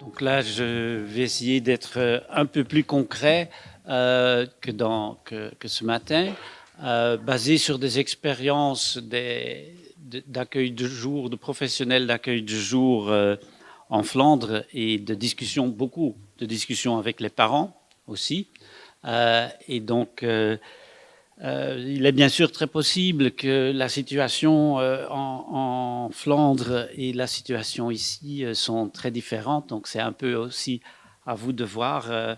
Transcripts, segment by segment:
Donc là, je vais essayer d'être un peu plus concret que ce matin, basé sur des expériences d'accueil de jour, de professionnels d'accueil de jour en Flandre et de discussions, beaucoup de discussions avec les parents aussi. Et donc, il est bien sûr très possible que la situation en Flandre et la situation ici sont très différentes. Donc c'est un peu aussi à vous de voir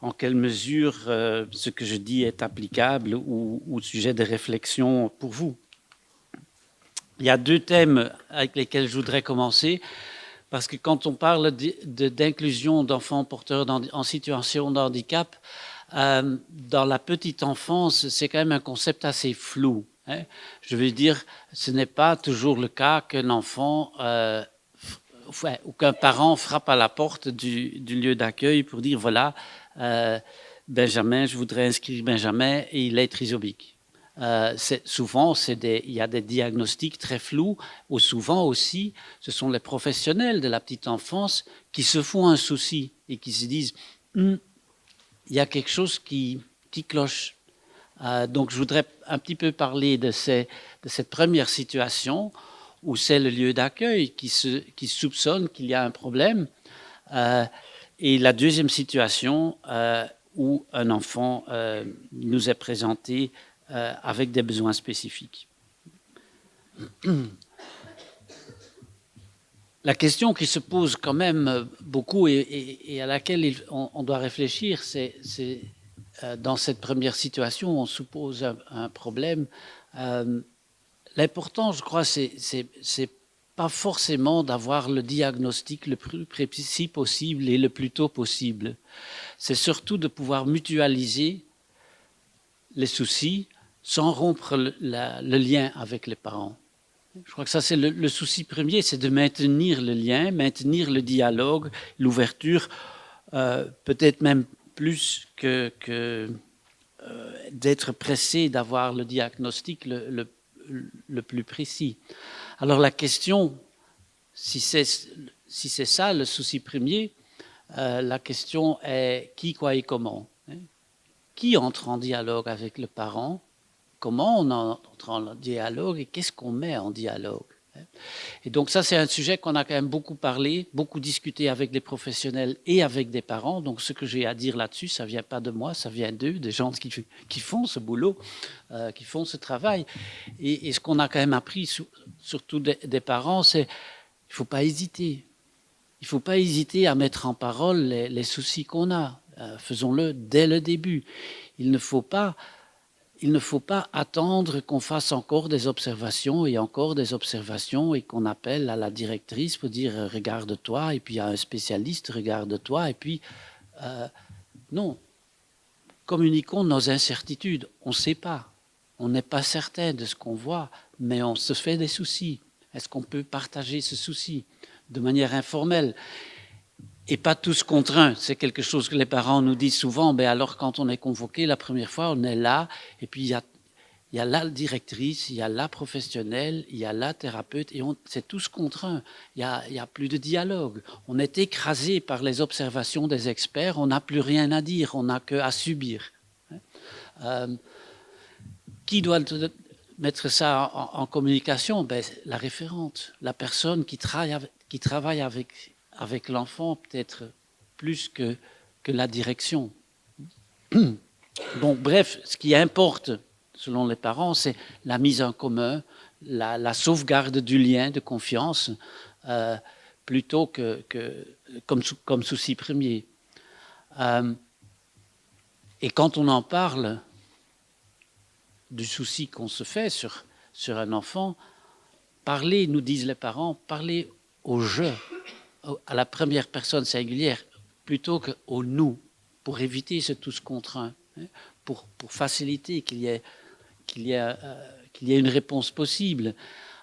en quelle mesure ce que je dis est applicable ou sujet de réflexion pour vous. Il y a deux thèmes avec lesquels je voudrais commencer. Parce que quand on parle d'inclusion d'enfants porteurs en situation de handicap, dans la petite enfance, c'est quand même un concept assez flou. Hein. Je veux dire, ce n'est pas toujours le cas qu'un enfant ou qu'un parent frappe à la porte du lieu d'accueil pour dire voilà, Benjamin, je voudrais inscrire Benjamin et il est trisomique. Souvent, il y a des diagnostics très flous, ou souvent aussi, ce sont les professionnels de la petite enfance qui se font un souci et qui se disent il y a quelque chose qui cloche. Donc, je voudrais un petit peu parler de cette première situation où c'est le lieu d'accueil qui soupçonne qu'il y a un problème, et la deuxième situation où un enfant nous est présenté avec des besoins spécifiques. La question qui se pose quand même beaucoup et à laquelle on doit réfléchir, c'est dans cette première situation, on suppose un problème. L'important, je crois, c'est pas forcément d'avoir le diagnostic le plus précis possible et le plus tôt possible. C'est surtout de pouvoir mutualiser les soucis sans rompre le lien avec les parents. Je crois que ça, c'est le souci premier, c'est de maintenir le lien, maintenir le dialogue, l'ouverture, peut-être même plus que d'être pressé d'avoir le diagnostic le plus précis. Alors la question, si c'est ça le souci premier, la question est qui, quoi et comment. Qui entre en dialogue avec le parent? Comment on entre en dialogue et qu'est-ce qu'on met en dialogue? Et donc ça, c'est un sujet qu'on a quand même beaucoup parlé, beaucoup discuté avec des professionnels et avec des parents. Donc ce que j'ai à dire là-dessus, ça ne vient pas de moi, ça vient d'eux, des gens qui font ce boulot, qui font ce travail. Et ce qu'on a quand même appris, surtout des parents, c'est qu'il ne faut pas hésiter. Il ne faut pas hésiter à mettre en parole les soucis qu'on a. Faisons-le dès le début. Il ne faut pas attendre qu'on fasse encore des observations et qu'on appelle à la directrice pour dire regarde-toi et puis il y a un spécialiste, regarde-toi et puis non. Communiquons nos incertitudes. On ne sait pas. On n'est pas certain de ce qu'on voit, mais on se fait des soucis. Est-ce qu'on peut partager ce souci de manière informelle? Et pas tous contre un. C'est quelque chose que les parents nous disent souvent. Ben alors, quand on est convoqué la première fois, on est là, et puis il y a la directrice, il y a la professionnelle, il y a la thérapeute, et c'est tous contre un. Il y a plus de dialogue. On est écrasé par les observations des experts, on n'a plus rien à dire, on n'a qu'à subir. Qui doit mettre ça en communication? Ben, la référente, la personne qui travaille avec l'enfant, peut-être plus que la direction. Bon, bref, ce qui importe, selon les parents, c'est la mise en commun, la sauvegarde du lien de confiance, plutôt que comme souci premier. Et quand on en parle du souci qu'on se fait sur un enfant, parlez, nous disent les parents, parlez au « je », à la première personne singulière plutôt qu'au « nous », pour éviter ce tous contre un, pour faciliter qu'il y ait une réponse possible.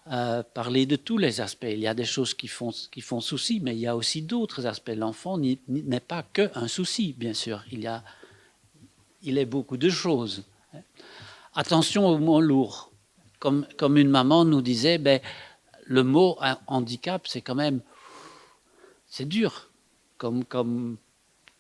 Parler de tous les aspects. Il y a des choses qui font souci, mais il y a aussi d'autres aspects. L'enfant n'est pas qu'un souci, bien sûr. Il est beaucoup de choses. Attention aux mots lourds. Comme une maman nous disait, le mot handicap, c'est quand même... C'est dur. comme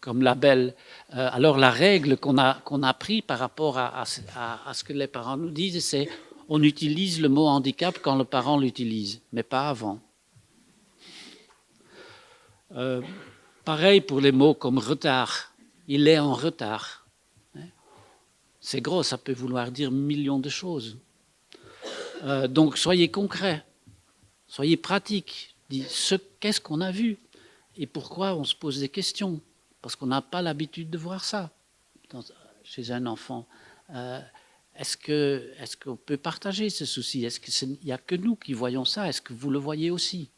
label. Alors la règle qu'on a pris par rapport à ce que les parents nous disent, c'est on utilise le mot handicap quand le parent l'utilise, mais pas avant. Pareil pour les mots comme retard. Il est en retard. C'est gros, ça peut vouloir dire millions de choses. Donc soyez concrets, soyez pratiques. Qu'est-ce qu'on a vu et pourquoi on se pose des questions? Parce qu'on n'a pas l'habitude de voir ça chez un enfant. Est-ce qu'on peut partager ce souci? Est-ce qu'il n'y a que nous qui voyons ça? Est-ce que vous le voyez aussi?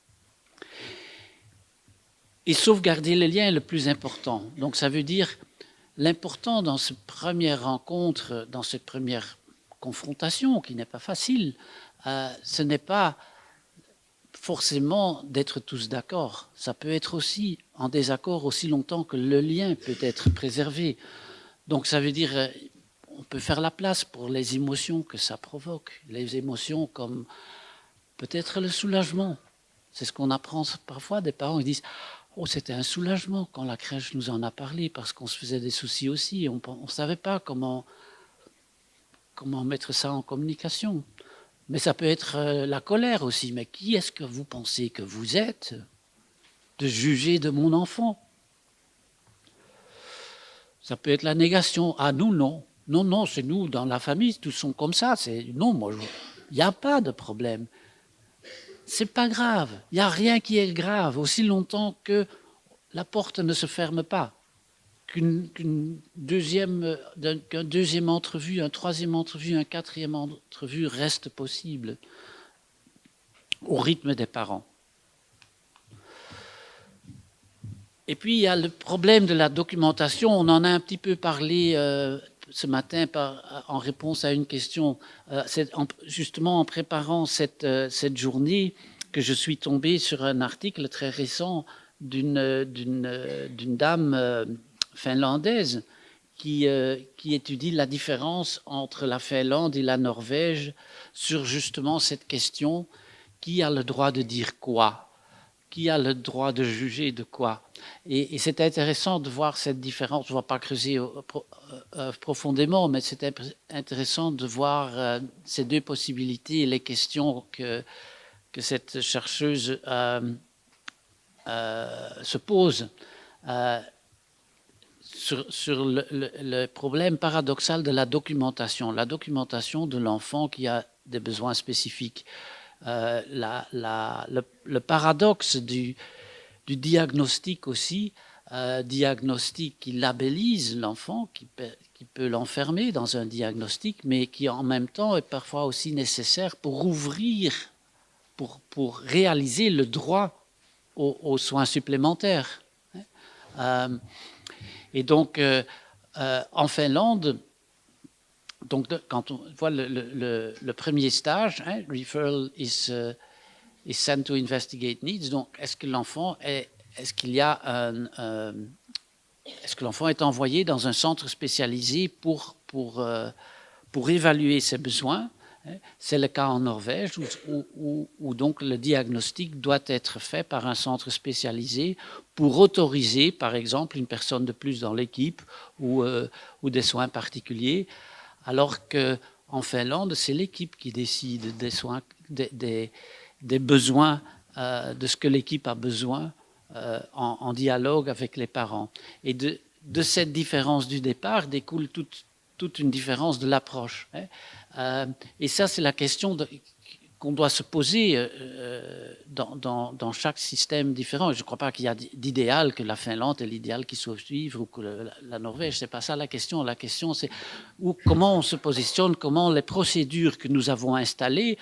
Et sauvegarder les liens est le plus important. Donc ça veut dire l'important dans cette première rencontre, dans cette première confrontation qui n'est pas facile, ce n'est pas forcément d'être tous d'accord. Ça peut être aussi en désaccord aussi longtemps que le lien peut être préservé. Donc ça veut dire on peut faire la place pour les émotions que ça provoque. Les émotions comme peut-être le soulagement. C'est ce qu'on apprend parfois des parents. Ils disent « Oh, c'était un soulagement quand la crèche nous en a parlé parce qu'on se faisait des soucis aussi. Et on ne savait pas comment mettre ça en communication. » Mais ça peut être la colère aussi. Mais qui est-ce que vous pensez que vous êtes de juger de mon enfant? Ça peut être la négation. Ah, nous, non. Non, non, c'est nous, dans la famille, tous sont comme ça. Non, moi, il n'y a pas de problème. C'est pas grave. Il n'y a rien qui est grave aussi longtemps que la porte ne se ferme pas. Qu'un deuxième entrevue, un troisième entrevue, un quatrième entrevue reste possible au rythme des parents. Et puis, il y a le problème de la documentation. On en a un petit peu parlé ce matin en réponse à une question. Justement, en préparant cette journée, que je suis tombé sur un article très récent d'une dame finlandaise qui étudie la différence entre la Finlande et la Norvège sur justement cette question: qui a le droit de dire quoi? Qui a le droit de juger de quoi? Et c'est intéressant de voir cette différence. Je ne vais pas creuser profondément, mais c'est intéressant de voir ces deux possibilités et les questions que cette chercheuse se pose sur le problème paradoxal de la documentation de l'enfant qui a des besoins spécifiques. Le paradoxe du diagnostic aussi, diagnostic qui labellise l'enfant, qui peut l'enfermer dans un diagnostic, mais qui en même temps est parfois aussi nécessaire pour ouvrir, pour réaliser le droit aux soins supplémentaires. Et donc, en Finlande, donc, quand on voit le premier stage, referral is sent to investigate needs. Donc, est-ce que l'enfant est envoyé dans un centre spécialisé pour évaluer ses besoins? C'est le cas en Norvège où donc le diagnostic doit être fait par un centre spécialisé pour autoriser, par exemple, une personne de plus dans l'équipe ou des soins particuliers. Alors qu'en Finlande, c'est l'équipe qui décide des soins, des besoins, de ce que l'équipe a besoin en dialogue avec les parents. Et de cette différence du départ découle toute une différence de l'approche. Et ça, c'est la question qu'on doit se poser dans chaque système différent. Je ne crois pas qu'il y a d'idéal, que la Finlande est l'idéal qu'il faut suivre ou que la Norvège. Ce n'est pas ça la question. La question, c'est comment on se positionne, comment les procédures que nous avons installées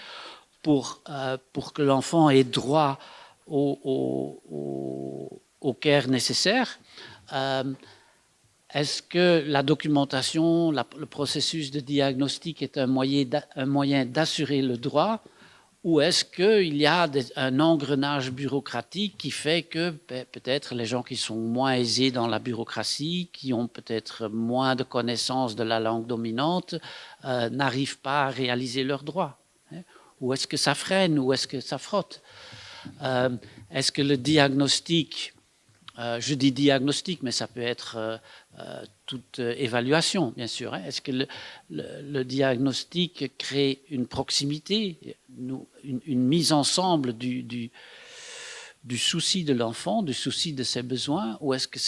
pour que l'enfant ait droit au care nécessaire. Est-ce que la documentation, le processus de diagnostic est un moyen d'assurer le droit, ou est-ce qu'il y a un engrenage bureaucratique qui fait que peut-être les gens qui sont moins aisés dans la bureaucratie, qui ont peut-être moins de connaissances de la langue dominante, n'arrivent pas à réaliser leurs droits? Ou est-ce que ça freine, ou est-ce que ça frotte? Est-ce que le diagnostic Je dis diagnostic, mais ça peut être toute évaluation, bien sûr. Est-ce que le diagnostic crée une proximité, une mise ensemble du souci de l'enfant, du souci de ses besoins, ou est-ce que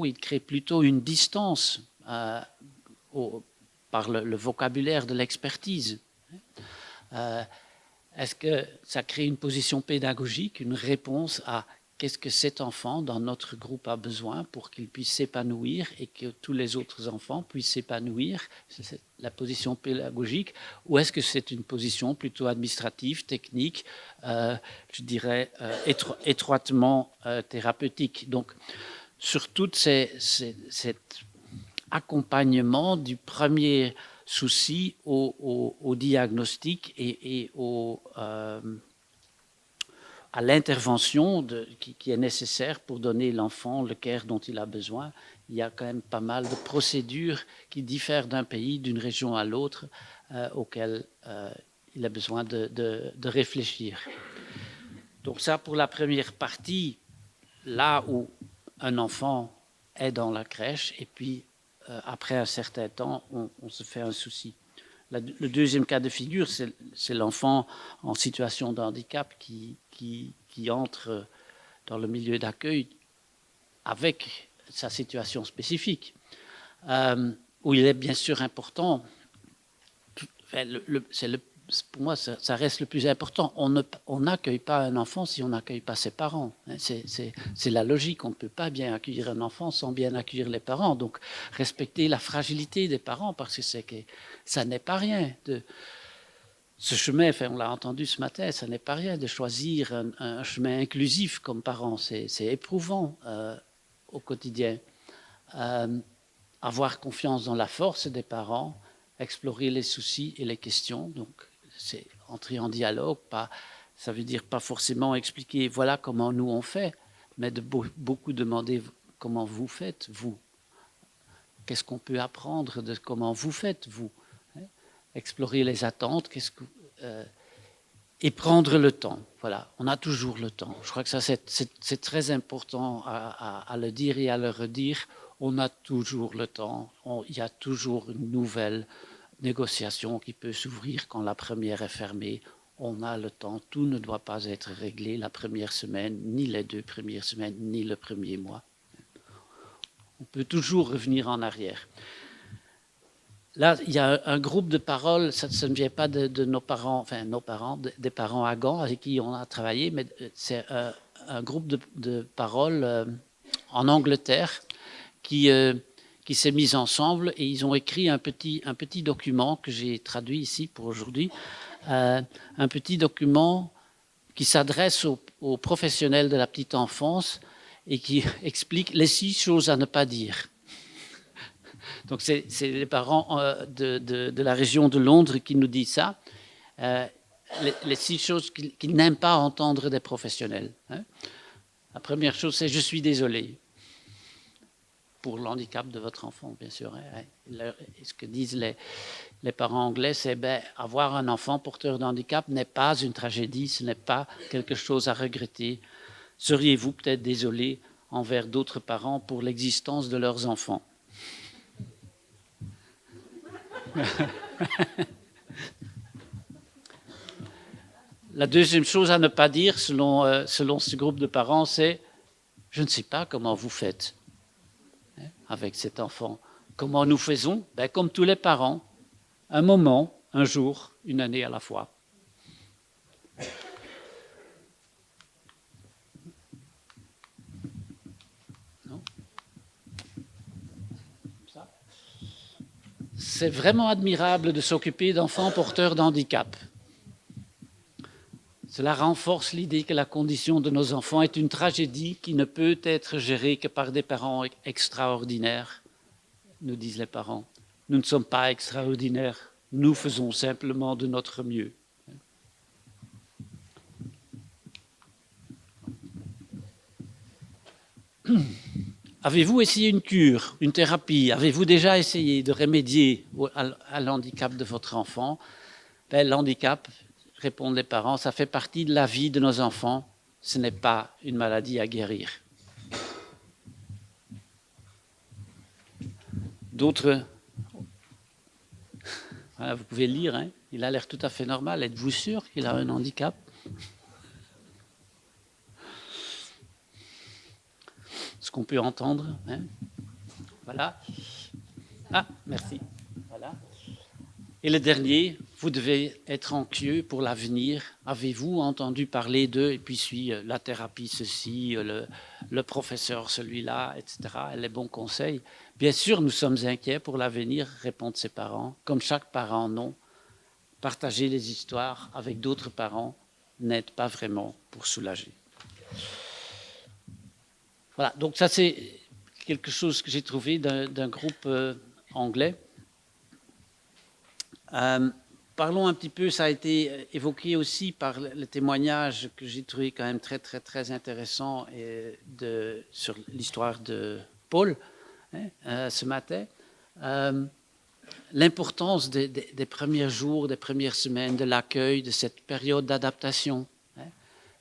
il crée plutôt une distance par le vocabulaire de l'expertise? Est-ce que ça crée une position pédagogique, une réponse à qu'est-ce que cet enfant dans notre groupe a besoin pour qu'il puisse s'épanouir et que tous les autres enfants puissent s'épanouir? C'est la position pédagogique. Ou est-ce que c'est une position plutôt administrative, technique, je dirais étroitement thérapeutique? Donc, sur tout cet accompagnement du premier souci au diagnostic et à l'intervention qui est nécessaire pour donner l'enfant le care dont il a besoin. Il y a quand même pas mal de procédures qui diffèrent d'un pays, d'une région à l'autre, auxquelles il a besoin de réfléchir. Donc ça, pour la première partie, là où un enfant est dans la crèche, et puis après un certain temps, on se fait un souci. Le deuxième cas de figure, c'est l'enfant en situation de handicap qui entre dans le milieu d'accueil avec sa situation spécifique, où il est bien sûr important, pour moi ça reste le plus important, on n'accueille pas un enfant si on n'accueille pas ses parents. C'est la logique, on ne peut pas bien accueillir un enfant sans bien accueillir les parents, donc respecter la fragilité des parents, parce que ça n'est pas rien ce chemin, on l'a entendu ce matin, ça n'est pas rien de choisir un chemin inclusif comme parent, c'est éprouvant au quotidien. Avoir confiance dans la force des parents, explorer les soucis et les questions, donc c'est entrer en dialogue, ça veut dire pas forcément expliquer voilà comment nous on fait, mais de beaucoup demander comment vous faites, vous. Qu'est-ce qu'on peut apprendre de comment vous faites, vous. Explorer les attentes, et prendre le temps. Voilà, on a toujours le temps. Je crois que ça, c'est très important à le dire et à le redire. On a toujours le temps. Il y a toujours une nouvelle négociation qui peut s'ouvrir quand la première est fermée. On a le temps. Tout ne doit pas être réglé la première semaine, ni les 2 premières semaines, ni le premier mois. On peut toujours revenir en arrière. Là, il y a un groupe de parole, ça ne vient pas de nos parents, des parents à Gand avec qui on a travaillé, mais c'est un groupe de parole en Angleterre qui s'est mis ensemble et ils ont écrit un petit document que j'ai traduit ici pour aujourd'hui, un petit document qui s'adresse aux professionnels de la petite enfance et qui explique les 6 choses à ne pas dire. Donc c'est les parents de la région de Londres qui nous disent ça. Les 6 choses qu'ils n'aiment pas entendre des professionnels. La première chose, c'est « je suis désolé » pour le handicap de votre enfant, bien sûr. Ce que disent les parents anglais, c'est avoir un enfant porteur de handicap n'est pas une tragédie, ce n'est pas quelque chose à regretter. Seriez-vous peut-être désolé envers d'autres parents pour l'existence de leurs enfants? La deuxième chose à ne pas dire, selon ce groupe de parents, c'est « je ne sais pas comment vous faites avec cet enfant. Comment nous faisons ?» Comme tous les parents, un moment, un jour, une année à la fois. C'est vraiment admirable de s'occuper d'enfants porteurs de handicap. Cela renforce l'idée que la condition de nos enfants est une tragédie qui ne peut être gérée que par des parents extraordinaires, nous disent les parents. Nous ne sommes pas extraordinaires, nous faisons simplement de notre mieux. Avez-vous essayé une cure, une thérapie? Avez-vous déjà essayé de remédier à l'handicap de votre enfant? L'handicap, répondent les parents, ça fait partie de la vie de nos enfants. Ce n'est pas une maladie à guérir. D'autres, voilà, vous pouvez lire, hein, il a l'air tout à fait normal. Êtes-vous sûr qu'il a un handicap? Ce qu'on peut entendre, hein. Voilà. Ah, merci. Voilà. Et le dernier, vous devez être anxieux pour l'avenir. Avez-vous entendu parler d'eux? Et puis suit la thérapie, ceci, le professeur, celui-là, etc. Les bons conseils. Bien sûr, nous sommes inquiets pour l'avenir, répondent ses parents. Comme chaque parent, non. Partager les histoires avec d'autres parents n'aide pas vraiment pour soulager. Voilà, donc ça c'est quelque chose que j'ai trouvé d'un groupe anglais. Parlons un petit peu, ça a été évoqué aussi par le témoignage que j'ai trouvé quand même très, très, très intéressant sur l'histoire de Paul ce matin. L'importance des premiers jours, des premières semaines, de l'accueil, de cette période d'adaptation,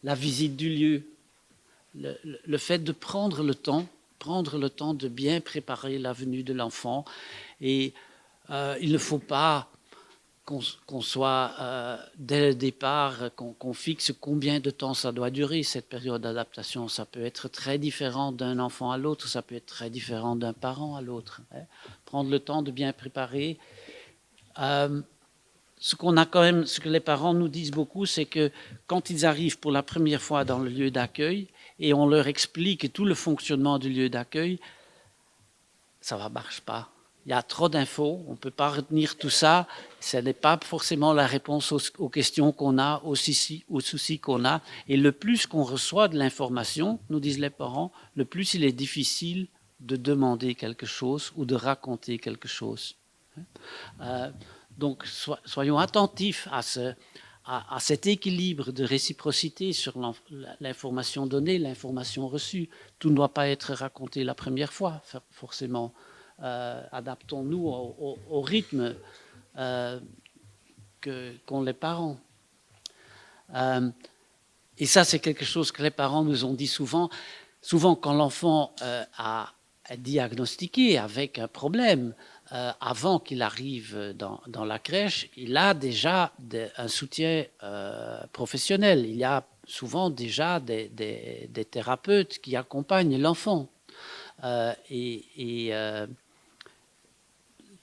la visite du lieu, le fait de prendre le temps de bien préparer la venue de l'enfant. Et il ne faut pas qu'on soit dès le départ, qu'on fixe combien de temps ça doit durer, cette période d'adaptation. Ça peut être très différent d'un enfant à l'autre, ça peut être très différent d'un parent à l'autre. Prendre le temps de bien préparer. Ce que les parents nous disent beaucoup, c'est que quand ils arrivent pour la première fois dans le lieu d'accueil et on leur explique tout le fonctionnement du lieu d'accueil, ça ne marche pas. Il y a trop d'infos, on ne peut pas retenir tout ça. Ce n'est pas forcément la réponse aux questions qu'on a, aux soucis qu'on a. Et le plus qu'on reçoit de l'information, nous disent les parents, le plus il est difficile de demander quelque chose ou de raconter quelque chose. Donc soyons attentifs à cet équilibre de réciprocité sur l'information donnée, l'information reçue. Tout ne doit pas être raconté la première fois, forcément. Adaptons-nous au rythme qu'ont les parents. Et ça, c'est quelque chose que les parents nous ont dit souvent. Souvent, quand l'enfant est diagnostiqué avec un problème, avant qu'il arrive dans la crèche, il a déjà un soutien professionnel. Il y a souvent déjà des thérapeutes qui accompagnent l'enfant.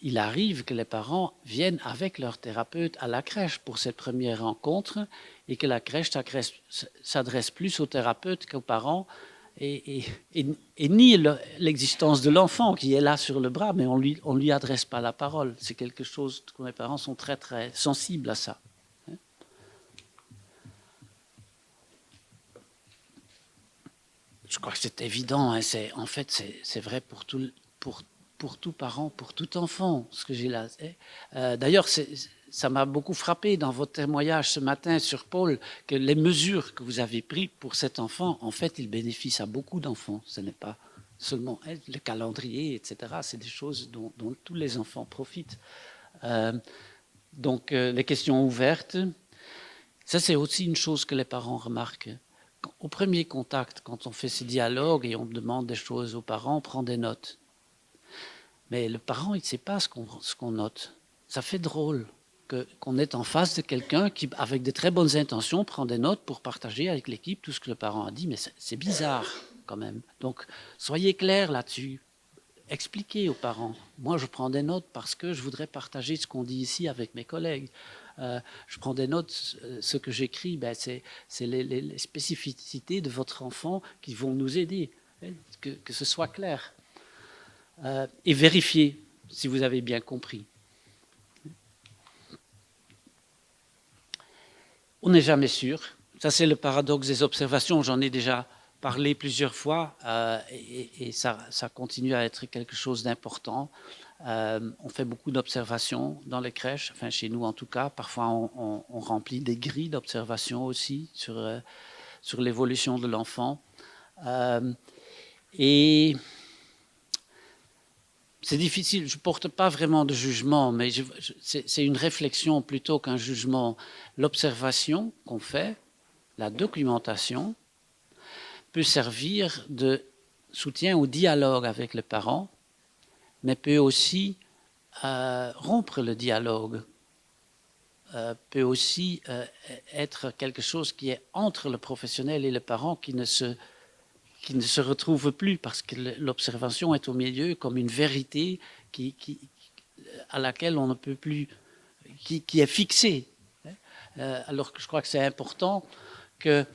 Il arrive que les parents viennent avec leur thérapeute à la crèche pour cette première rencontre et que la crèche s'adresse plus aux thérapeutes qu'aux parents et nie l'existence de l'enfant qui est là sur le bras, mais on lui adresse pas la parole. C'est quelque chose que les parents sont très très sensibles à ça. Je crois que c'est évident. Hein, en fait, c'est vrai pour tout parent, pour tout enfant, ce que j'ai là. D'ailleurs, ça m'a beaucoup frappé dans votre témoignage ce matin sur Paul, que les mesures que vous avez prises pour cet enfant, en fait, il bénéficie à beaucoup d'enfants. Ce n'est pas seulement le calendrier, etc. C'est des choses dont tous les enfants profitent. Donc, les questions ouvertes, ça c'est aussi une chose que les parents remarquent. Au premier contact, quand on fait ces dialogues et on demande des choses aux parents, on prend des notes. Mais le parent, il ne sait pas ce qu'on note. Ça fait drôle qu'on est en face de quelqu'un qui, avec de très bonnes intentions, prend des notes pour partager avec l'équipe tout ce que le parent a dit, mais c'est bizarre quand même. Donc, soyez clairs là-dessus. Expliquez aux parents. Moi, je prends des notes parce que je voudrais partager ce qu'on dit ici avec mes collègues. Je prends des notes, ce que j'écris, c'est les spécificités de votre enfant qui vont nous aider, que ce soit clair. Et vérifiez si vous avez bien compris. On n'est jamais sûr. Ça, c'est le paradoxe des observations. J'en ai déjà parlé plusieurs fois et ça continue à être quelque chose d'important. On fait beaucoup d'observations dans les crèches, enfin chez nous en tout cas. Parfois, on remplit des grilles d'observation aussi sur l'évolution de l'enfant. Et c'est difficile, je ne porte pas vraiment de jugement, mais c'est une réflexion plutôt qu'un jugement. L'observation qu'on fait, la documentation, peut servir de soutien au dialogue avec les parents, mais peut aussi rompre le dialogue, peut aussi être quelque chose qui est entre le professionnel et le parent qui ne se retrouve plus parce que l'observation est au milieu comme une vérité à laquelle on ne peut plus, qui est fixée. Alors que je crois que c'est important que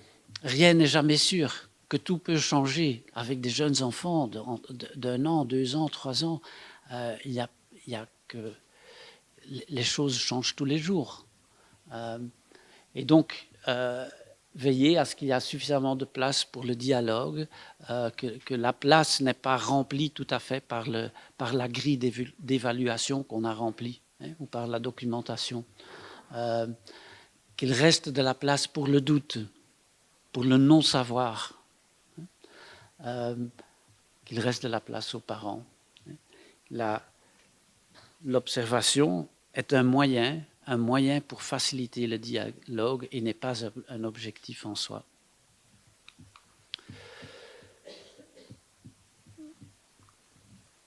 rien n'est jamais sûr, que tout peut changer avec des jeunes enfants d'un an, 2 ans, 3 ans. Il y a que les choses changent tous les jours. Et donc, veiller à ce qu'il y a suffisamment de place pour le dialogue, que la place n'est pas remplie tout à fait par la grille d'évaluation qu'on a remplie, ou par la documentation. Qu'il reste de la place pour le doute, pour le non-savoir, qu'il reste de la place aux parents. L'observation est un moyen pour faciliter le dialogue et n'est pas un objectif en soi.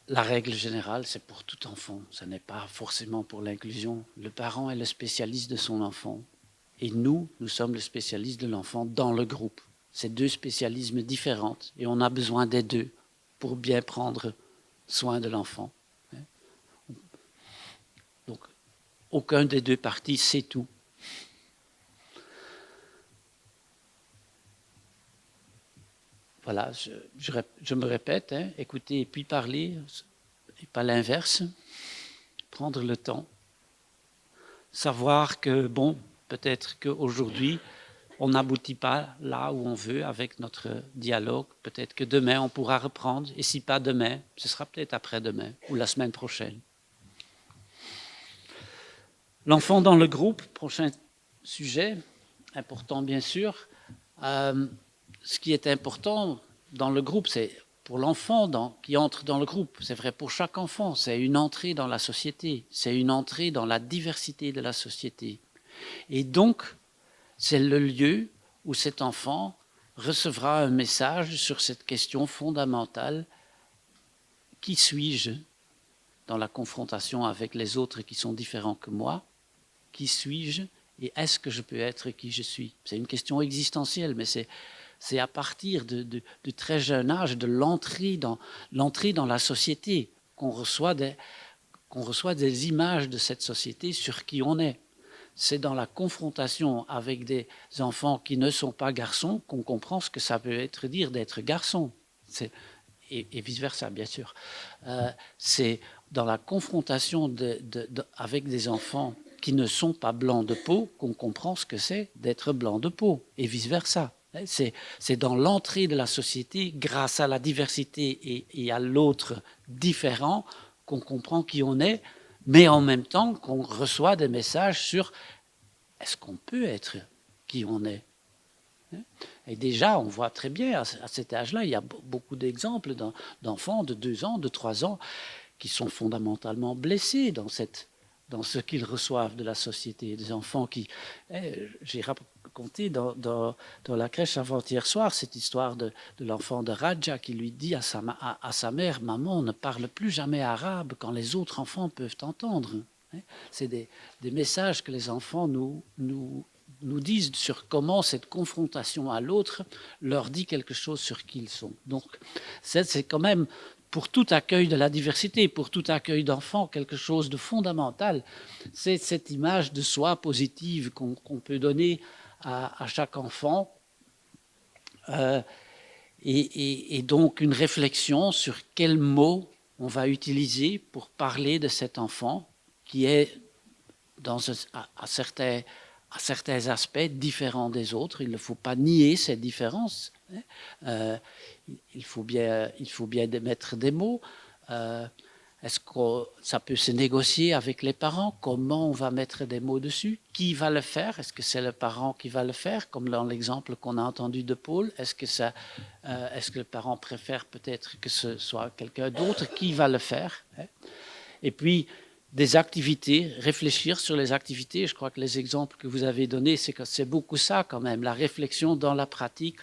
La règle générale, c'est pour tout enfant, ce n'est pas forcément pour l'inclusion. Le parent est le spécialiste de son enfant. Et nous sommes le spécialiste de l'enfant dans le groupe. C'est 2 spécialismes différents et on a besoin des 2 pour bien prendre soin de l'enfant. Donc, aucun des 2 parties sait tout. Voilà, je me répète, écouter et puis parler, et pas l'inverse. Prendre le temps. Savoir que, bon, peut-être qu'aujourd'hui, on n'aboutit pas là où on veut avec notre dialogue. Peut-être que demain, on pourra reprendre. Et si pas demain, ce sera peut-être après-demain ou la semaine prochaine. L'enfant dans le groupe, prochain sujet, important bien sûr. Ce qui est important dans le groupe, c'est pour l'enfant qui entre dans le groupe. C'est vrai pour chaque enfant, c'est une entrée dans la société. C'est une entrée dans la diversité de la société. Et donc, c'est le lieu où cet enfant recevra un message sur cette question fondamentale. Qui suis-je dans la confrontation avec les autres qui sont différents que moi? Qui suis-je et est-ce que je peux être qui je suis? C'est une question existentielle, mais c'est à partir de très jeune âge, de l'entrée dans la société, qu'on reçoit des images de cette société sur qui on est. C'est dans la confrontation avec des enfants qui ne sont pas garçons qu'on comprend ce que ça peut être dire d'être garçon. Et vice-versa, bien sûr. C'est dans la confrontation avec des enfants qui ne sont pas blancs de peau qu'on comprend ce que c'est d'être blanc de peau, et vice-versa. C'est dans l'entrée de la société, grâce à la diversité et à l'autre différent, qu'on comprend qui on est, mais en même temps qu'on reçoit des messages sur est-ce qu'on peut être qui on est. Et déjà, on voit très bien, à cet âge-là, il y a beaucoup d'exemples d'enfants de 2 ans, de 3 ans, qui sont fondamentalement blessés dans ce qu'ils reçoivent de la société. Des enfants qui... J'ai raconté dans la crèche avant-hier soir cette histoire de l'enfant de Raja qui lui dit à sa mère « Maman, ne parle plus jamais arabe quand les autres enfants peuvent entendre. » C'est des messages que les enfants nous disent sur comment cette confrontation à l'autre leur dit quelque chose sur qui ils sont. Donc, c'est quand même, pour tout accueil de la diversité, pour tout accueil d'enfants, quelque chose de fondamental. C'est cette image de soi positive qu'on peut donner à chaque enfant. Et donc, une réflexion sur quels mots on va utiliser pour parler de cet enfant qui est à certains aspects différents des autres. Il ne faut pas nier ces différences. Il faut bien mettre des mots. Est-ce que ça peut se négocier avec les parents? Comment on va mettre des mots dessus? Qui va le faire? Est-ce que c'est le parent qui va le faire, comme dans l'exemple qu'on a entendu de Paul? Est-ce que le parent préfère peut-être que ce soit quelqu'un d'autre? Qui va le faire? Et puis, des activités, réfléchir sur les activités. Je crois que les exemples que vous avez donnés, c'est beaucoup ça quand même, la réflexion dans la pratique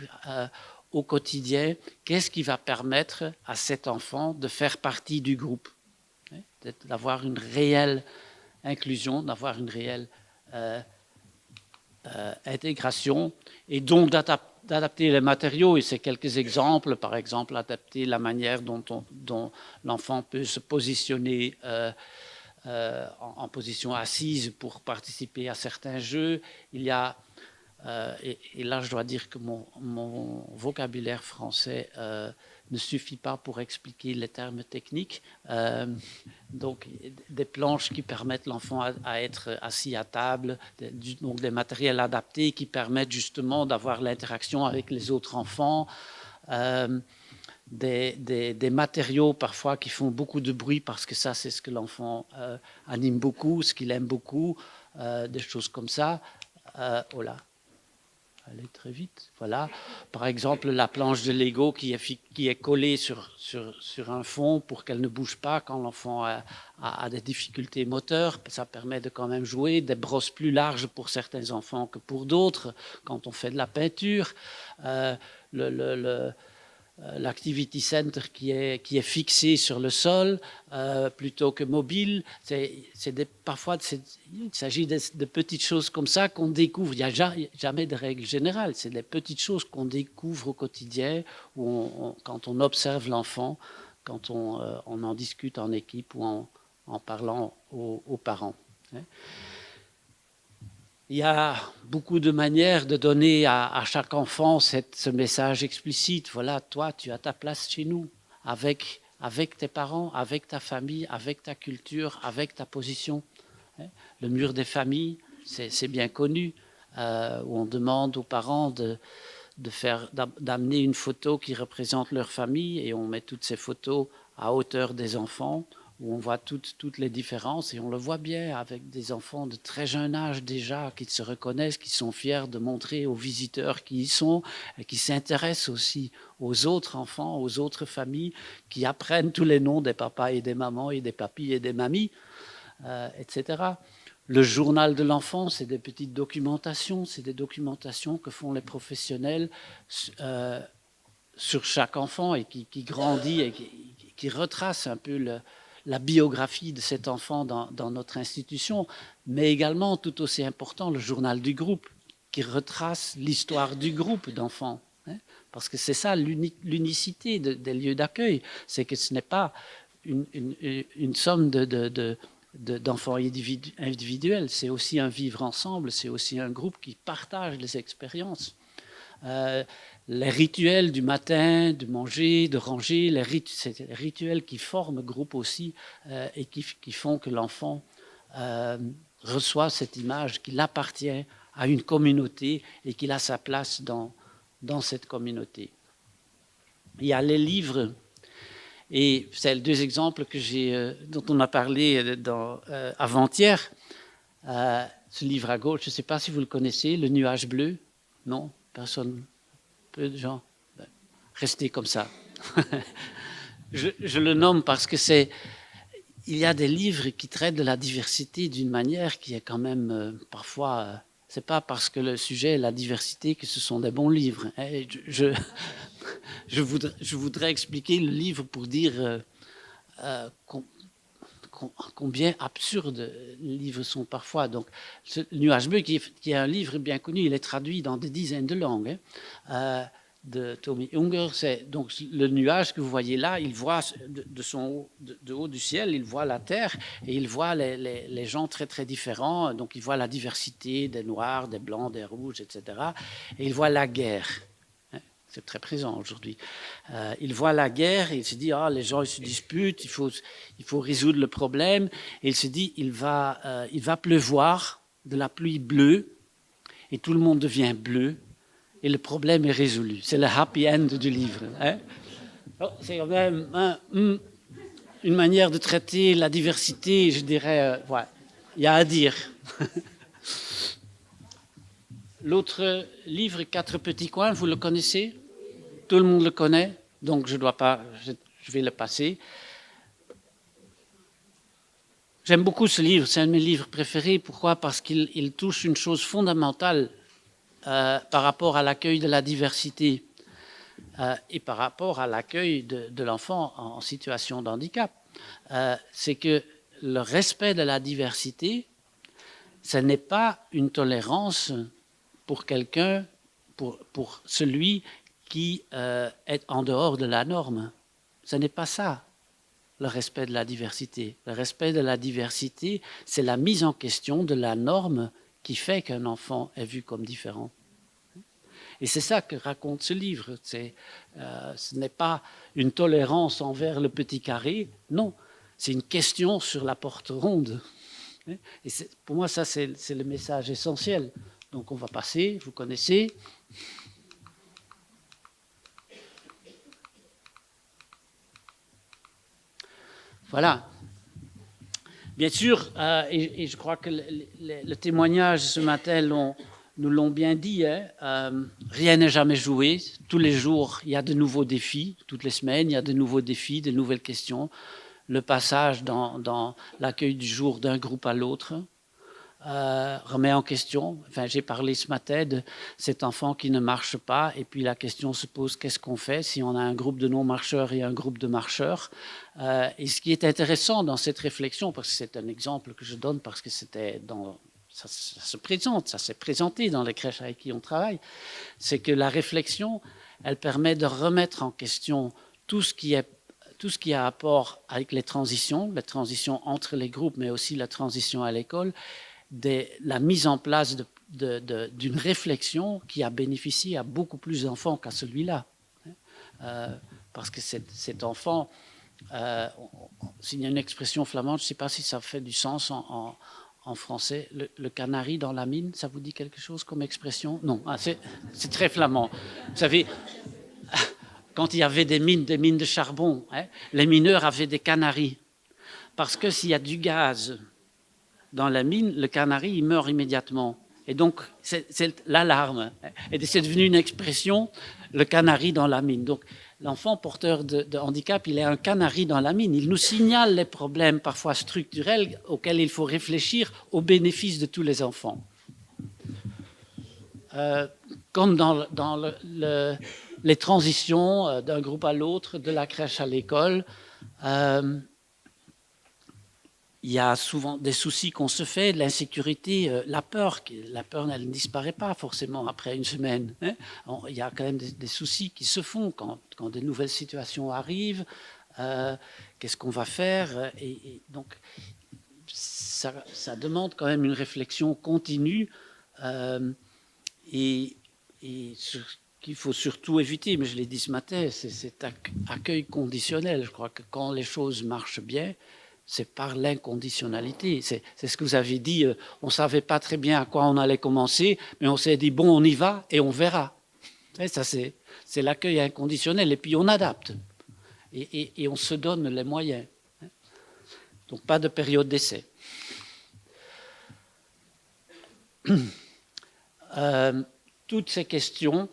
au quotidien. Qu'est-ce qui va permettre à cet enfant de faire partie du groupe? d'avoir une réelle inclusion, d'avoir une réelle intégration, et donc d'adapter les matériaux. Et c'est quelques exemples, par exemple, adapter la manière dont l'enfant peut se positionner en position assise pour participer à certains jeux. Il y a, et là je dois dire que mon vocabulaire français ne suffit pas pour expliquer les termes techniques. Donc des planches qui permettent l'enfant à être assis à table, donc des matériels adaptés qui permettent justement d'avoir l'interaction avec les autres enfants. Des matériaux parfois qui font beaucoup de bruit parce que ça c'est ce que l'enfant anime beaucoup, ce qu'il aime beaucoup, des choses comme ça. Oh là, aller très vite. Voilà. Par exemple, la planche de Lego qui est collée sur un fond pour qu'elle ne bouge pas quand l'enfant a des difficultés moteurs. Ça permet de quand même jouer. Des brosses plus larges pour certains enfants que pour d'autres quand on fait de la peinture. L'activity center qui est fixé sur le sol plutôt que mobile. Parfois, il s'agit de petites choses comme ça qu'on découvre. Il n'y a jamais de règle générale. C'est des petites choses qu'on découvre au quotidien quand on observe l'enfant, quand on en discute en équipe ou en parlant aux parents. Il y a beaucoup de manières de donner à chaque enfant ce message explicite. Voilà, toi, tu as ta place chez nous, avec tes parents, avec ta famille, avec ta culture, avec ta position. Le mur des familles, c'est bien connu, où on demande aux parents d'amener une photo qui représente leur famille, et on met toutes ces photos à hauteur des enfants, où on voit toutes les différences, et on le voit bien avec des enfants de très jeune âge déjà, qui se reconnaissent, qui sont fiers de montrer aux visiteurs qui y sont, et qui s'intéressent aussi aux autres enfants, aux autres familles, qui apprennent tous les noms des papas et des mamans, et des papis et des mamies, etc. Le journal de l'enfant, c'est des petites documentations, c'est des documentations que font les professionnels sur chaque enfant, et qui grandit, et qui retrace un peu la biographie de cet enfant dans notre institution, mais également, tout aussi important, le journal du groupe, qui retrace l'histoire du groupe d'enfants. Parce que c'est ça l'unicité des lieux d'accueil, c'est que ce n'est pas une somme d'enfants individuels, c'est aussi un vivre ensemble, c'est aussi un groupe qui partage les expériences. Les rituels du matin, de manger, de ranger, c'est les rituels qui forment groupe aussi, et qui font que l'enfant reçoit cette image qu'il appartient à une communauté et qu'il a sa place dans cette communauté. Il y a les livres, et c'est les deux exemples dont on a parlé avant-hier. Ce livre à gauche, je ne sais pas si vous le connaissez, Le nuage bleu. Non, personne. Peu de gens. Restez comme ça. je le nomme parce que il y a des livres qui traitent de la diversité d'une manière qui est quand même parfois. C'est pas parce que le sujet est la diversité que ce sont des bons livres. Je voudrais expliquer le livre pour dire combien absurdes les livres sont parfois. Donc, ce Nuage bleu, qui est un livre bien connu, il est traduit dans des dizaines de langues, de Tommy Unger. C'est donc le nuage que vous voyez là, il voit de haut du ciel, il voit la terre, et il voit les gens très très différents. Donc, il voit la diversité des noirs, des blancs, des rouges, etc. Et il voit la guerre. C'est très présent aujourd'hui. Il voit la guerre et il se dit, les gens ils se disputent, il faut résoudre le problème. Et il se dit, il va pleuvoir de la pluie bleue et tout le monde devient bleu et le problème est résolu. C'est le happy end du livre. C'est quand même une manière de traiter la diversité, je dirais, il y a à dire. L'autre livre, Quatre petits coins, vous le connaissez ? Tout le monde le connaît, donc je vais le passer. J'aime beaucoup ce livre, c'est un de mes livres préférés. Pourquoi ? Parce qu'il touche une chose fondamentale par rapport à l'accueil de la diversité et par rapport à l'accueil de l'enfant en situation de handicap. C'est que le respect de la diversité, ce n'est pas une tolérance pour quelqu'un, pour celui qui est en dehors de la norme. Ce n'est pas ça, le respect de la diversité. Le respect de la diversité, c'est la mise en question de la norme qui fait qu'un enfant est vu comme différent. Et c'est ça que raconte ce livre. Ce n'est pas une tolérance envers le petit carré, non. C'est une question sur la porte ronde. Et pour moi, ça, c'est le message essentiel. Donc, on va passer, vous connaissez. Voilà. Bien sûr, et je crois que le témoignage ce matin nous l'ont bien dit, hein, rien n'est jamais joué. Tous les jours, il y a de nouveaux défis. Toutes les semaines, il y a de nouveaux défis, de nouvelles questions. Le passage dans l'accueil du jour d'un groupe à l'autre remet en question. Enfin, j'ai parlé ce matin de cet enfant qui ne marche pas, et puis la question se pose, qu'est-ce qu'on fait si on a un groupe de non-marcheurs et un groupe de marcheurs? Et ce qui est intéressant dans cette réflexion, parce que c'est un exemple que je donne, parce que c'était ça s'est présenté dans les crèches avec qui on travaille, c'est que la réflexion, elle permet de remettre en question tout ce qui a rapport avec les transitions entre les groupes, mais aussi la transition à l'école, la mise en place d'une réflexion qui a bénéficié à beaucoup plus d'enfants qu'à celui-là. Parce que cet enfant, s'il y a une expression flamande, je ne sais pas si ça fait du sens en français, le canari dans la mine, ça vous dit quelque chose comme expression? Non, c'est très flamand. Vous savez, quand il y avait des mines de charbon, hein, les mineurs avaient des canaris. Parce que s'il y a du gaz dans la mine, le canari, il meurt immédiatement. Et donc, c'est l'alarme. Et c'est devenu une expression, le canari dans la mine. Donc, l'enfant porteur de handicap, il est un canari dans la mine. Il nous signale les problèmes parfois structurels auxquels il faut réfléchir au bénéfice de tous les enfants. Comme dans les transitions d'un groupe à l'autre, de la crèche à l'école, il y a souvent des soucis qu'on se fait, de l'insécurité, la peur, elle ne disparaît pas forcément après une semaine. Hein. Il y a quand même des soucis qui se font quand de nouvelles situations arrivent. Qu'est-ce qu'on va faire? Et donc, ça demande quand même une réflexion continue et ce qu'il faut surtout éviter, mais je l'ai dit ce matin, c'est cet accueil conditionnel. Je crois que quand les choses marchent bien, c'est par l'inconditionnalité. C'est ce que vous avez dit, on ne savait pas très bien à quoi on allait commencer, mais on s'est dit, bon, on y va et on verra. Et ça, c'est l'accueil inconditionnel, et puis on adapte. Et on se donne les moyens. Donc, pas de période d'essai. Toutes ces questions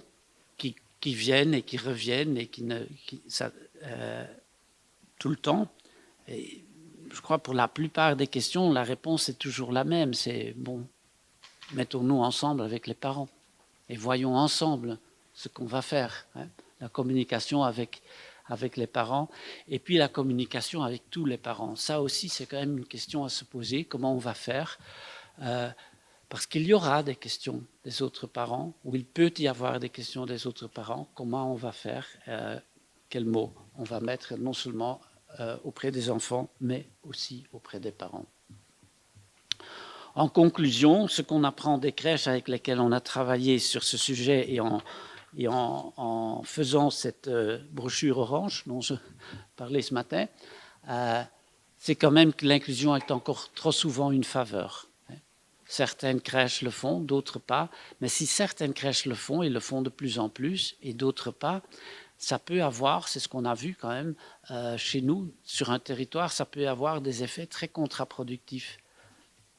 qui viennent et qui reviennent et tout le temps, et je crois pour la plupart des questions, la réponse est toujours la même. C'est bon, mettons-nous ensemble avec les parents et voyons ensemble ce qu'on va faire. Hein. La communication avec les parents et puis la communication avec tous les parents. Ça aussi, c'est quand même une question à se poser. Comment on va faire parce qu'il y aura des questions des autres parents, ou il peut y avoir des questions des autres parents. Comment on va faire quels mots on va mettre non seulement auprès des enfants, mais aussi auprès des parents. En conclusion, ce qu'on apprend des crèches avec lesquelles on a travaillé sur ce sujet et en faisant cette brochure orange dont je parlais ce matin, c'est quand même que l'inclusion est encore trop souvent une faveur. Certaines crèches le font, d'autres pas. Mais si certaines crèches le font, ils le font de plus en plus, et d'autres pas, ça peut avoir, c'est ce qu'on a vu quand même chez nous, sur un territoire, ça peut avoir des effets très contre-productifs.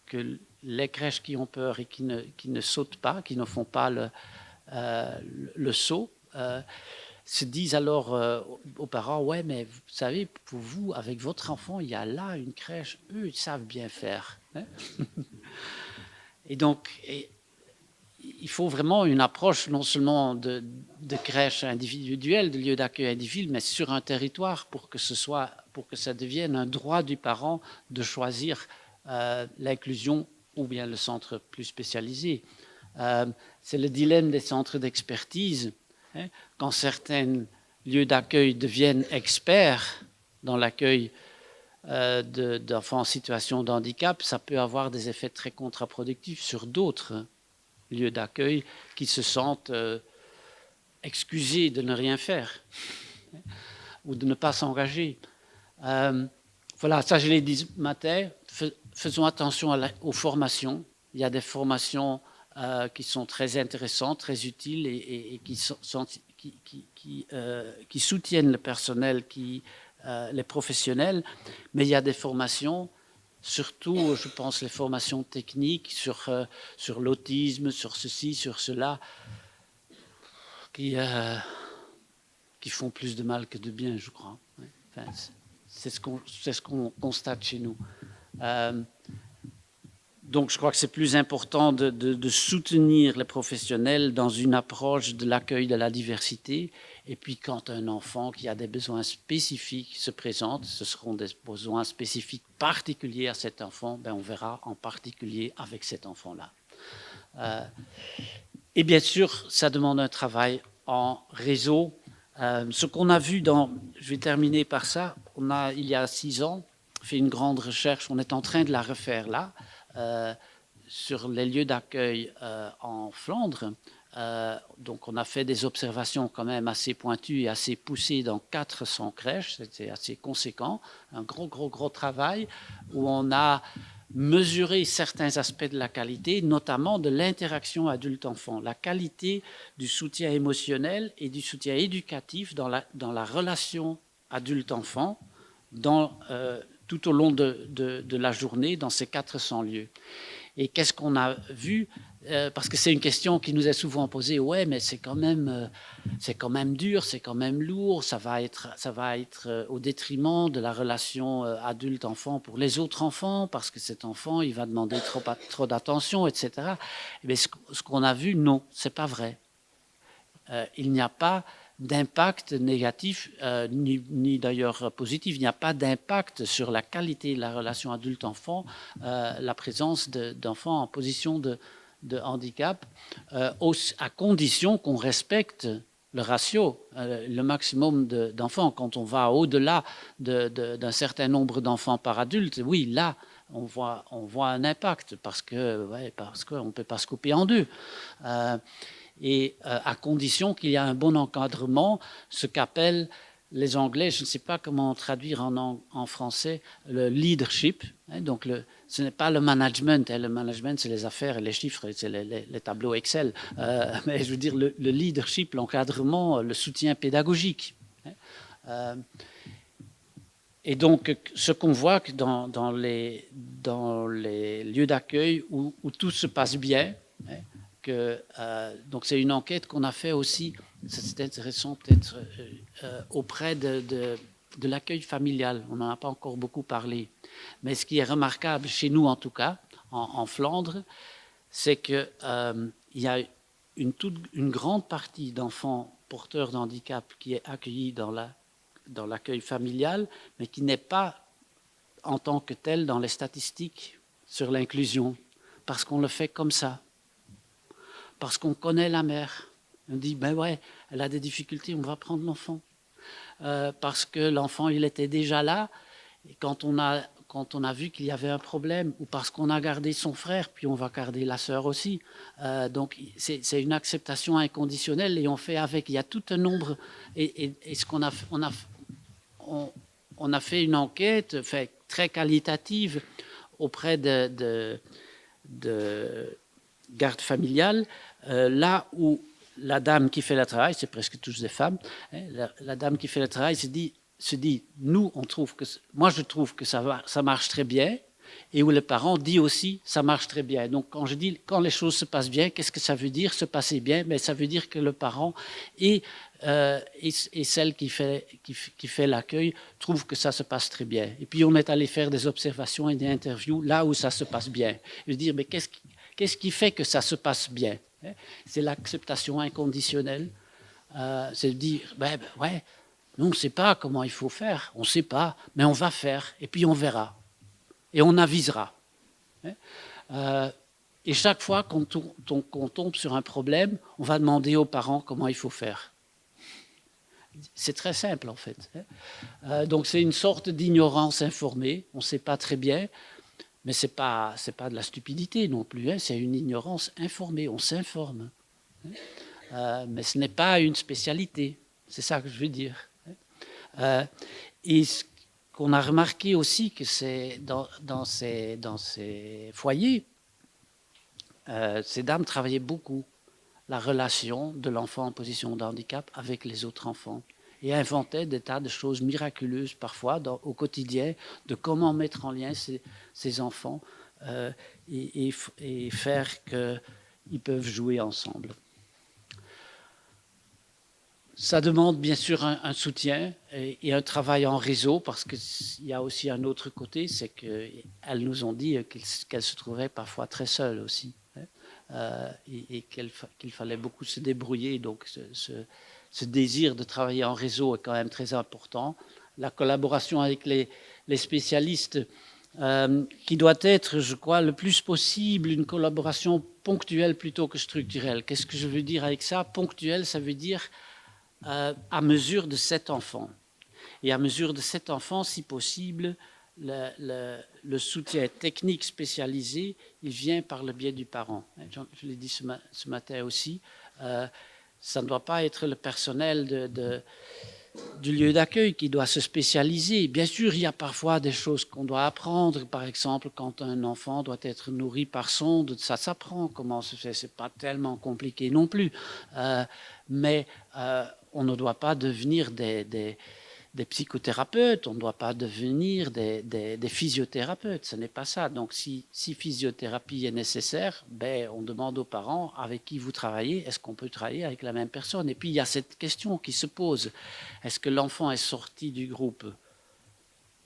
Que les crèches qui ont peur et qui ne sautent pas, qui ne font pas le saut, se disent alors aux parents, ouais, mais vous savez, pour vous, avec votre enfant, il y a là une crèche, eux, ils savent bien faire. Hein. Et donc, il il faut vraiment une approche non seulement de crèche individuelle, de lieu d'accueil individuel, mais sur un territoire pour que ça devienne un droit du parent de choisir l'inclusion ou bien le centre plus spécialisé. C'est le dilemme des centres d'expertise. Hein, quand certains lieux d'accueil deviennent experts dans l'accueil d'enfants en situation de handicap, ça peut avoir des effets très contre-productifs sur d'autres lieux d'accueil qui se sentent excusés de ne rien faire ou de ne pas s'engager. Voilà, ça je l'ai dit ce matin, faisons attention aux formations. Il y a des formations qui sont très intéressantes, très utiles et qui soutiennent le personnel, les professionnels, mais il y a des formations, surtout, je pense, les formations techniques sur l'autisme, sur ceci, sur cela, qui font plus de mal que de bien, je crois. Enfin, c'est ce qu'on constate chez nous. Donc, je crois que c'est plus important de soutenir les professionnels dans une approche de l'accueil de la diversité. Et puis, quand un enfant qui a des besoins spécifiques se présente, ce seront des besoins spécifiques particuliers à cet enfant, ben on verra en particulier avec cet enfant-là. Et bien sûr, ça demande un travail en réseau. Ce qu'on a vu je vais terminer par ça, il y a 6 ans, fait une grande recherche, on est en train de la refaire là, sur les lieux d'accueil en Flandre. Donc on a fait des observations quand même assez pointues et assez poussées dans 400 crèches, c'était assez conséquent, un gros travail où on a mesuré certains aspects de la qualité, notamment de l'interaction adulte-enfant, la qualité du soutien émotionnel et du soutien éducatif dans la relation adulte-enfant tout au long de la journée dans ces 400 lieux. Et qu'est-ce qu'on a vu? Parce que c'est une question qui nous est souvent posée. Ouais, mais c'est quand même dur, c'est quand même lourd. Ça va être au détriment de la relation adulte-enfant pour les autres enfants, parce que cet enfant, il va demander trop d'attention, etc. Mais ce qu'on a vu, non, c'est pas vrai. Il n'y a pas d'impact négatif, ni d'ailleurs positif. Il n'y a pas d'impact sur la qualité de la relation adulte-enfant, la présence d'enfants en position de handicap, à condition qu'on respecte le ratio, le maximum d'enfants. Quand on va au-delà d'un certain nombre d'enfants par adulte, oui, là, on voit un impact parce qu'on ne peut pas se couper en deux. Et à condition qu'il y ait un bon encadrement, ce qu'appellent les Anglais, je ne sais pas comment traduire en français, le leadership. Donc ce n'est pas le management. Le management, c'est les affaires et les chiffres, c'est les tableaux Excel. Mais je veux dire le leadership, l'encadrement, le soutien pédagogique. Et donc, ce qu'on voit que dans les lieux d'accueil où tout se passe bien, donc c'est une enquête qu'on a fait aussi, c'est intéressant peut-être, auprès de l'accueil familial. On n'en a pas encore beaucoup parlé. Mais ce qui est remarquable, chez nous en tout cas, en Flandre, c'est qu'il y a une grande partie d'enfants porteurs de handicap qui est accueillie dans l'accueil familial, mais qui n'est pas en tant que tel dans les statistiques sur l'inclusion, parce qu'on le fait comme ça. Parce qu'on connaît la mère. On dit, ben ouais, elle a des difficultés, on va prendre l'enfant. Parce que l'enfant, il était déjà là, et quand on a vu qu'il y avait un problème, ou parce qu'on a gardé son frère, puis on va garder la sœur aussi. Donc, c'est une acceptation inconditionnelle, et on fait avec. Il y a tout un nombre, et ce qu'on a, on a fait une enquête très qualitative auprès de garde familiale, là où la dame qui fait le travail, c'est presque tous des femmes, la dame qui fait le travail se dit, moi je trouve que ça marche très bien, et où le parent dit aussi, ça marche très bien. Donc quand je dis, quand les choses se passent bien, qu'est-ce que ça veut dire, se passer bien? Mais ça veut dire que le parent et celle qui fait l'accueil trouve que ça se passe très bien. Et puis on est allé faire des observations et des interviews là où ça se passe bien. Je veux dire, mais qu'est-ce qui fait que ça se passe bien? C'est l'acceptation inconditionnelle. C'est de dire, ouais, nous on ne sait pas comment il faut faire, on ne sait pas, mais on va faire, et puis on verra, et on avisera. Et chaque fois qu'on tombe sur un problème, on va demander aux parents comment il faut faire. C'est très simple en fait. Donc c'est une sorte d'ignorance informée, on ne sait pas très bien, mais ce n'est pas de la stupidité non plus, c'est une ignorance informée, on s'informe. Mais ce n'est pas une spécialité, c'est ça que je veux dire. Et ce qu'on a remarqué aussi, que c'est dans ces foyers, ces dames travaillaient beaucoup la relation de l'enfant en position de handicap avec les autres enfants et inventaient des tas de choses miraculeuses parfois au quotidien de comment mettre en lien ces enfants et faire qu'ils peuvent jouer ensemble. Ça demande bien sûr un soutien et un travail en réseau, parce qu'il y a aussi un autre côté, c'est qu'elles nous ont dit qu'elles se trouvaient parfois très seules aussi, et qu'il fallait beaucoup se débrouiller. Donc ce désir de travailler en réseau est quand même très important. La collaboration avec les spécialistes, qui doit être, je crois, le plus possible une collaboration ponctuelle plutôt que structurelle. Qu'est-ce que je veux dire avec ça? Ponctuelle, ça veut dire à mesure de cet enfant. Et à mesure de cet enfant, si possible, le soutien technique spécialisé, il vient par le biais du parent. Je l'ai dit ce matin aussi, ça ne doit pas être le personnel du lieu d'accueil qui doit se spécialiser. Bien sûr, il y a parfois des choses qu'on doit apprendre. Par exemple, quand un enfant doit être nourri par sonde, ça s'apprend. Comment se fait? C'est pas tellement compliqué non plus. Mais on ne doit pas devenir des psychothérapeutes, on ne doit pas devenir des physiothérapeutes, ce n'est pas ça. Donc si physiothérapie est nécessaire, on demande aux parents avec qui vous travaillez, est-ce qu'on peut travailler avec la même personne? Et puis il y a cette question qui se pose, est-ce que l'enfant est sorti du groupe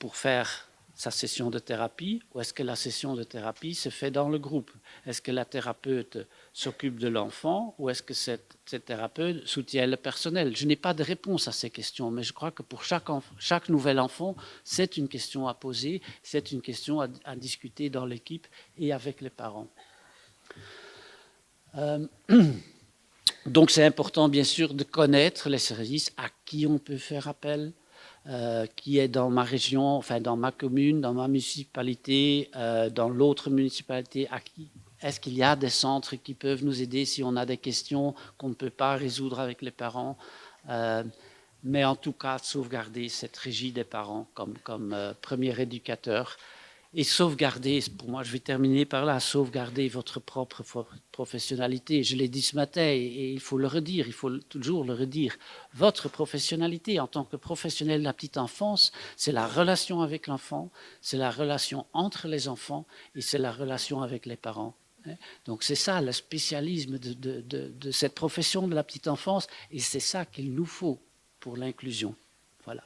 pour faire sa session de thérapie, ou est-ce que la session de thérapie se fait dans le groupe? Est-ce que la thérapeute s'occupe de l'enfant, ou est-ce que cette thérapeute soutient le personnel? Je n'ai pas de réponse à ces questions, mais je crois que pour chaque nouvel enfant, c'est une question à poser, c'est une question à discuter dans l'équipe et avec les parents. Donc c'est important bien sûr de connaître les services à qui on peut faire appel, qui est dans ma région, enfin dans ma commune, dans ma municipalité, dans l'autre municipalité, à qui est-ce qu'il y a des centres qui peuvent nous aider si on a des questions qu'on ne peut pas résoudre avec les parents, mais en tout cas sauvegarder cette régie des parents comme premier éducateur. Et sauvegarder, pour moi, je vais terminer par là, sauvegarder votre propre professionnalité. Je l'ai dit ce matin et il faut le redire, il faut toujours le redire. Votre professionnalité en tant que professionnel de la petite enfance, c'est la relation avec l'enfant, c'est la relation entre les enfants et c'est la relation avec les parents. Donc c'est ça le spécialisme de cette profession de la petite enfance et c'est ça qu'il nous faut pour l'inclusion. Voilà.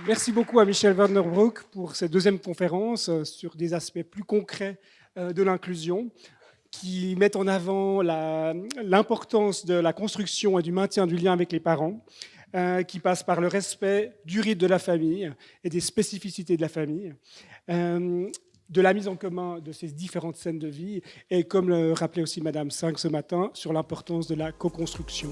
Merci beaucoup à Michel Vanderbroek pour cette deuxième conférence sur des aspects plus concrets de l'inclusion qui mettent en avant l'importance de la construction et du maintien du lien avec les parents, qui passe par le respect du rythme de la famille et des spécificités de la famille, de la mise en commun de ces différentes scènes de vie et, comme le rappelait aussi Madame Singh ce matin, sur l'importance de la co-construction